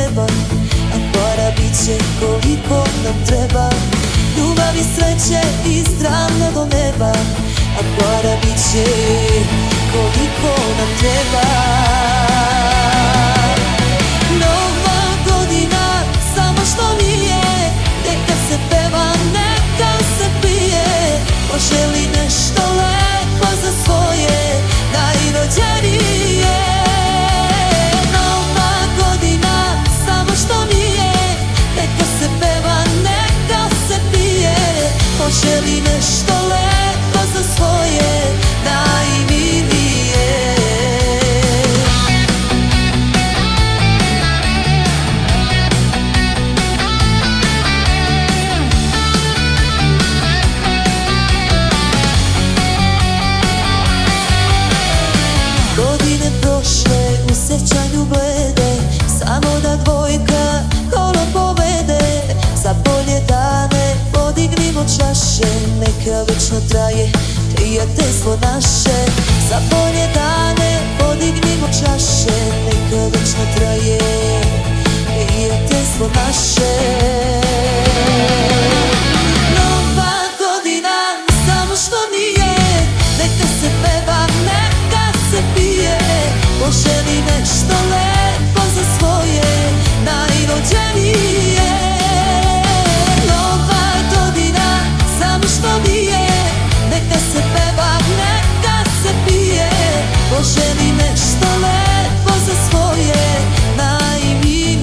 treba, a para bit će koliko nam treba. Ljubav i sreće i zdravlja do neba, a para bit će koliko nam treba. Nova godina, samo što nije, neka se peva, neka se pije, poželi nešto lepo za svoje najrođenije. Nova godina, samo što nije, neka se peva, neka se pije, poželi nešto lepo za svoje najmilije. Godine prošle u sećanju blede, samo da dvojka kolo povede. Za bolje dane podignimo čaše, neka večno traje prijateljstvo naše. Za bolje dane podignimo čaše, neka večno traje prijateljstvo naše. Nova godina, samo što nije, neka se peva, neka se pije, poželi nešto lepo za svoje najrođenije. Nova godina, samo što nije, neka se peva, neka se pije, poželi nešto lepo za svoje najmilije.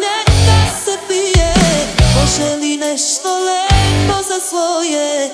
Neka se pije, poželi nešto lepo za svoje